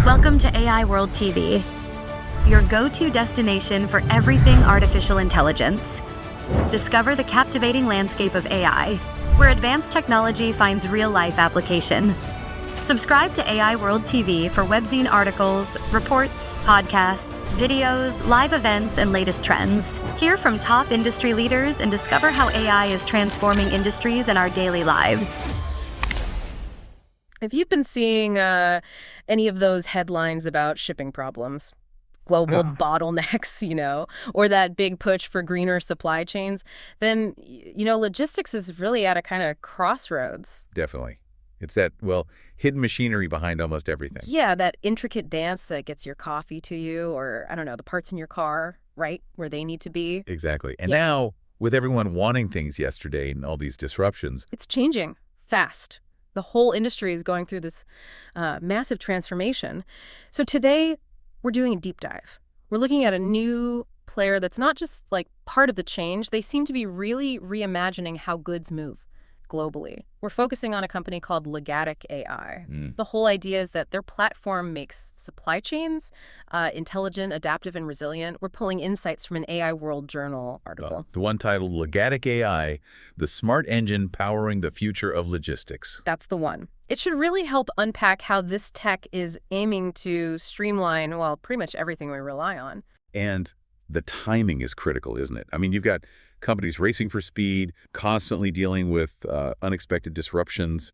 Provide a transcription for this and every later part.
Welcome to AI World TV, your go-to destination for everything artificial intelligence. Discover the captivating landscape of AI, where advanced technology finds real-life application. Subscribe to AI World TV for webzine articles, reports, podcasts, videos, live events, and latest trends. Hear from top industry leaders and discover how AI is transforming industries and our daily lives. If you've been seeing any of those headlines about shipping problems, global bottlenecks, or that big push for greener supply chains, then, logistics is really at a kind of crossroads. Definitely. It's that, hidden machinery behind almost everything. Yeah, that intricate dance that gets your coffee to you, or, the parts in your car, right, where they need to be. Exactly. And now, with everyone wanting things yesterday and all these disruptions, it's changing fast. The whole industry is going through this massive transformation. So today, we're doing a deep dive. We're looking at a new player that's not just like part of the change. They seem to be really reimagining how goods move globally. We're focusing on a company called Logatic AI. The whole idea is that their platform makes supply chains intelligent, adaptive, and resilient. We're pulling insights from an AI World Journal article. The one titled Logatic AI, the smart engine powering the future of logistics. That's the one. It should really help unpack how this tech is aiming to streamline, pretty much everything we rely on. And the timing is critical, isn't it? I mean, you've got companies racing for speed, constantly dealing with unexpected disruptions.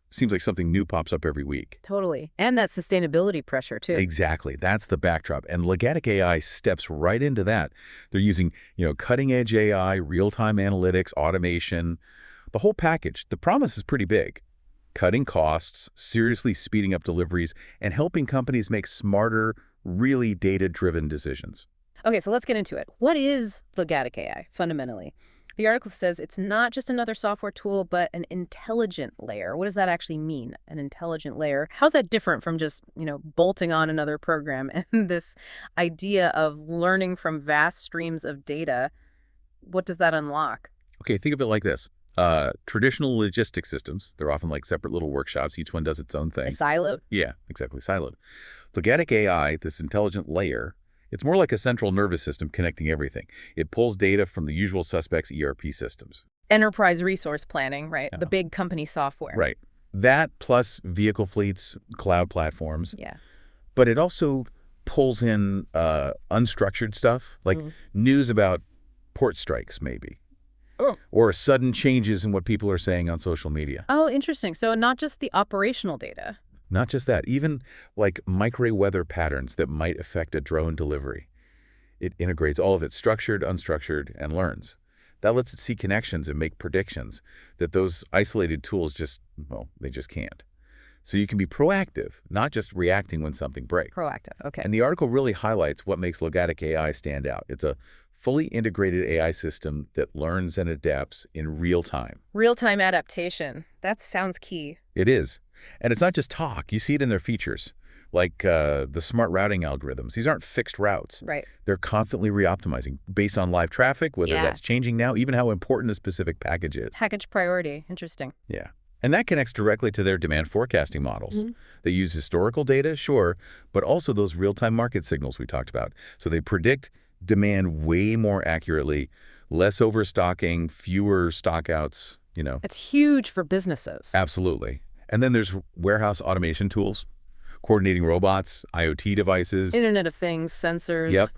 Seems like something new pops up every week. Totally. And that sustainability pressure, too. Exactly. That's the backdrop. And Logatic AI steps right into that. They're using, cutting-edge AI, real-time analytics, automation, the whole package. The promise is pretty big. Cutting costs, seriously speeding up deliveries, and helping companies make smarter, really data-driven decisions. Okay, so let's get into it. What is Logatic AI, fundamentally? The article says it's not just another software tool, but an intelligent layer. What does that actually mean, an intelligent layer? How's that different from just, bolting on another program and this idea of learning from vast streams of data? What does that unlock? Okay, think of it like this. Traditional logistics systems, they're often like separate little workshops. Each one does its own thing. Siloed? Yeah, exactly, siloed. Logatic AI, this intelligent layer, it's more like a central nervous system connecting everything. It pulls data from the usual suspects' ERP systems. Enterprise resource planning, right? The big company software. Right. That plus vehicle fleets, cloud platforms. Yeah. But it also pulls in unstructured stuff, like news about port strikes, maybe. Oh. Or sudden changes in what people are saying on social media. Oh, interesting. So not just the operational data. Not just that, even like micro-weather patterns that might affect a drone delivery. It integrates all of it, structured, unstructured, and learns. That lets it see connections and make predictions that those isolated tools they just can't. So you can be proactive, not just reacting when something breaks. Proactive, okay. And the article really highlights what makes Logatic AI stand out. It's a fully integrated AI system that learns and adapts in real time. Real-time adaptation. That sounds key. It is. And it's not just talk. You see it in their features, like the smart routing algorithms. These aren't fixed routes. Right. They're constantly reoptimizing based on live traffic, whether that's changing now, even how important a specific package is. Package priority. Interesting. Yeah. And that connects directly to their demand forecasting models. They use historical data, sure, but also those real-time market signals we talked about. So they predict demand way more accurately, less overstocking, fewer stockouts, It's huge for businesses. Absolutely. And then there's warehouse automation tools, coordinating robots, IoT devices. Internet of Things, sensors. Yep.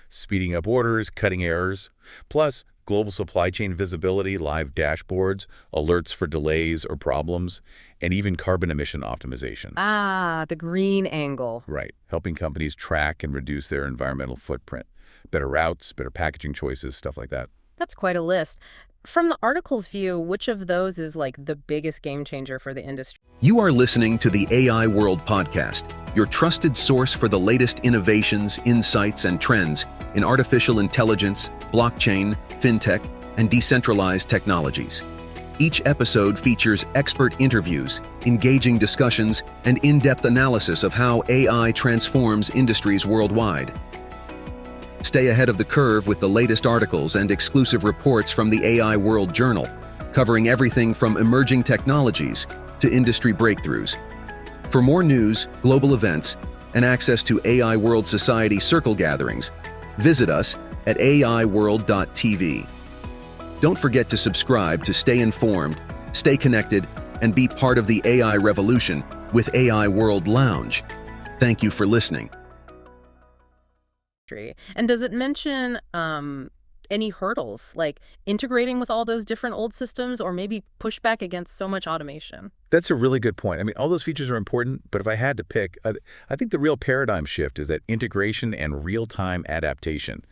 Speeding up orders, cutting errors. Plus, global supply chain visibility, live dashboards, alerts for delays or problems, and even carbon emission optimization. Ah, the green angle. Right. Helping companies track and reduce their environmental footprint. Better routes, better packaging choices, stuff like that. That's quite a list. From the article's view, which of those is like the biggest game changer for the industry? You are listening to the AI World Podcast, your trusted source for the latest innovations, insights, and trends in artificial intelligence, blockchain, fintech, and decentralized technologies. Each episode features expert interviews, engaging discussions, and in-depth analysis of how AI transforms industries worldwide. Stay ahead of the curve with the latest articles and exclusive reports from the AI World Journal, covering everything from emerging technologies to industry breakthroughs. For more news, global events, and access to AI World Society circle gatherings, visit us at aiworld.tv. Don't forget to subscribe to stay informed, stay connected, and be part of the AI revolution with AI World Lounge. Thank you for listening. And does it mention any hurdles, like integrating with all those different old systems or maybe pushback against so much automation? That's a really good point. I mean, all those features are important, but if I had to pick, I think the real paradigm shift is that integration and real-time adaptation,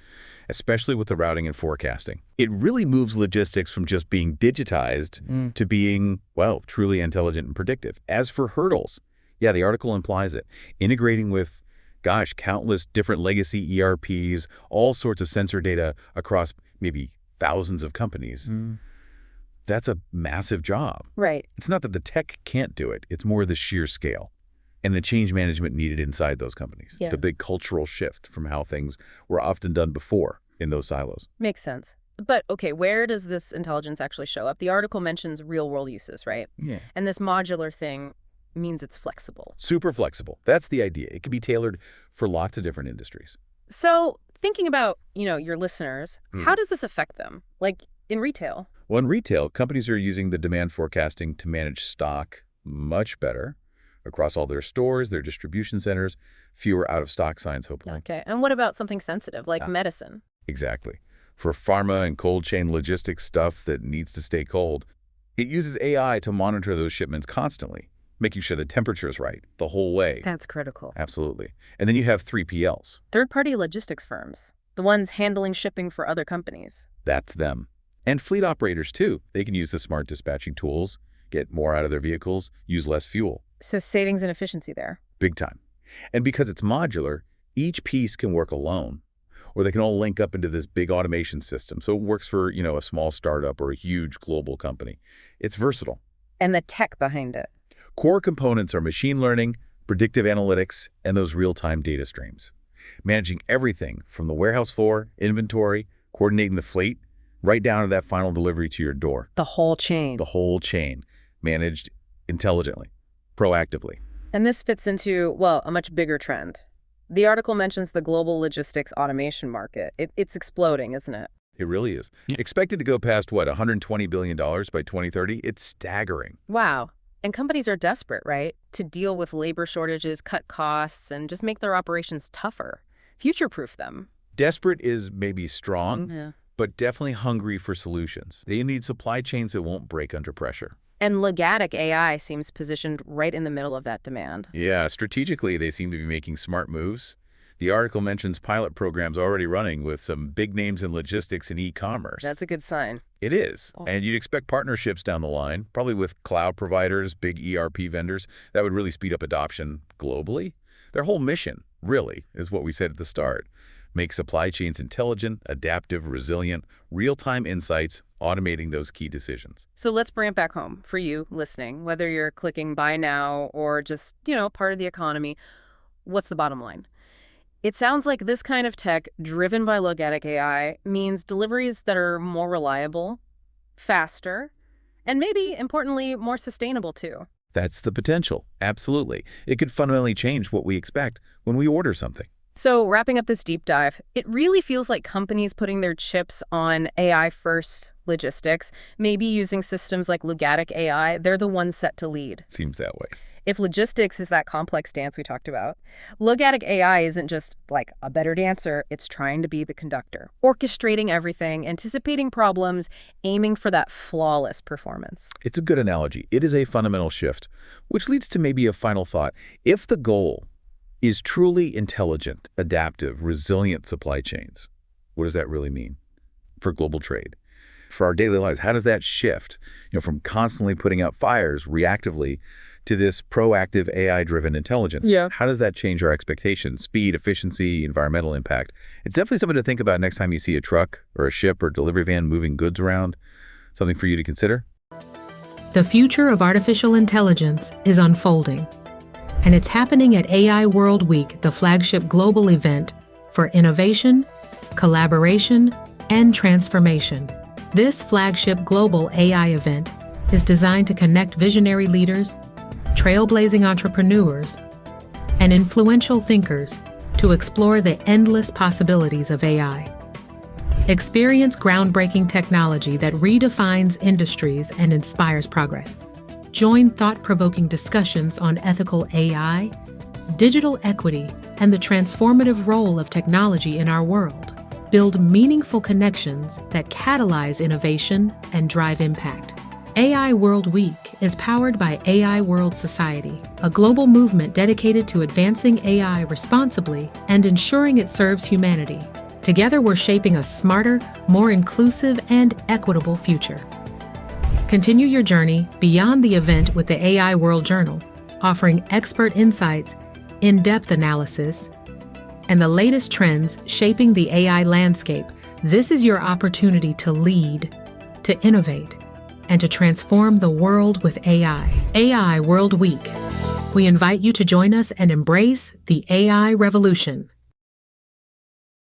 especially with the routing and forecasting. It really moves logistics from just being digitized to being, well, truly intelligent and predictive. As for hurdles, yeah, the article implies it. Integrating with, gosh, countless different legacy ERPs, all sorts of sensor data across maybe thousands of companies. That's a massive job. Right. It's not that the tech can't do it. It's more the sheer scale and the change management needed inside those companies. Yeah. The big cultural shift from how things were often done before in those silos. Makes sense. But, okay, where does this intelligence actually show up? The article mentions real-world uses, right? Yeah. And this modular thing means it's flexible. Super flexible. That's the idea. It can be tailored for lots of different industries. So thinking about, your listeners, how does this affect them? Like in retail? Well, in retail, companies are using the demand forecasting to manage stock much better across all their stores, their distribution centers, fewer out-of-stock signs, hopefully. Okay. And what about something sensitive, like medicine? Exactly. For pharma and cold chain logistics stuff that needs to stay cold, it uses AI to monitor those shipments constantly, making sure the temperature is right the whole way. That's critical. Absolutely. And then you have 3PLs. Third-party logistics firms, the ones handling shipping for other companies. That's them. And fleet operators, too. They can use the smart dispatching tools, get more out of their vehicles, use less fuel. So savings and efficiency there. Big time. And because it's modular, each piece can work alone, or they can all link up into this big automation system. So it works for, a small startup or a huge global company. It's versatile. And the tech behind it. Core components are machine learning, predictive analytics, and those real-time data streams. Managing everything from the warehouse floor, inventory, coordinating the fleet, right down to that final delivery to your door. The whole chain. The whole chain, managed intelligently, proactively. And this fits into, well, a much bigger trend. The article mentions the global logistics automation market. It's exploding, isn't it? It really is. Expected to go past, $120 billion by 2030? It's staggering. Wow. And companies are desperate, right, to deal with labor shortages, cut costs, and just make their operations tougher. Future-proof them. Desperate is maybe strong, but definitely hungry for solutions. They need supply chains that won't break under pressure. And Logatic AI seems positioned right in the middle of that demand. Yeah, strategically, they seem to be making smart moves. The article mentions pilot programs already running with some big names in logistics and e-commerce. That's a good sign. It is. And you'd expect partnerships down the line, probably with cloud providers, big ERP vendors. That would really speed up adoption globally. Their whole mission, really, is what we said at the start. Make supply chains intelligent, adaptive, resilient, real-time insights, automating those key decisions. So let's bring it back home for you listening, whether you're clicking buy now or just, part of the economy. What's the bottom line? It sounds like this kind of tech, driven by Logatic AI, means deliveries that are more reliable, faster, and maybe, importantly, more sustainable, too. That's the potential. Absolutely. It could fundamentally change what we expect when we order something. So wrapping up this deep dive, it really feels like companies putting their chips on AI-first logistics, maybe using systems like Logatic AI, they're the ones set to lead. Seems that way. If logistics is that complex dance we talked about, Logatic AI isn't just like a better dancer, it's trying to be the conductor, orchestrating everything, anticipating problems, aiming for that flawless performance. It's a good analogy. It is a fundamental shift, which leads to maybe a final thought. If the goal is truly intelligent, adaptive, resilient supply chains, what does that really mean for global trade? For our daily lives, how does that shift, from constantly putting out fires reactively to this proactive AI-driven intelligence? Yeah. How does that change our expectations, speed, efficiency, environmental impact? It's definitely something to think about next time you see a truck or a ship or delivery van moving goods around. Something for you to consider. The future of artificial intelligence is unfolding, and it's happening at AI World Week, the flagship global event for innovation, collaboration, and transformation. This flagship global AI event is designed to connect visionary leaders, trailblazing entrepreneurs, and influential thinkers to explore the endless possibilities of AI. Experience groundbreaking technology that redefines industries and inspires progress. Join thought-provoking discussions on ethical AI, digital equity, and the transformative role of technology in our world. Build meaningful connections that catalyze innovation and drive impact. AI World Week is powered by AI World Society, a global movement dedicated to advancing AI responsibly and ensuring it serves humanity. Together, we're shaping a smarter, more inclusive, and equitable future. Continue your journey beyond the event with the AI World Journal, offering expert insights, in-depth analysis, and the latest trends shaping the AI landscape. This is your opportunity to lead, to innovate, and to transform the world with AI. AI World Week. We invite you to join us and embrace the AI revolution.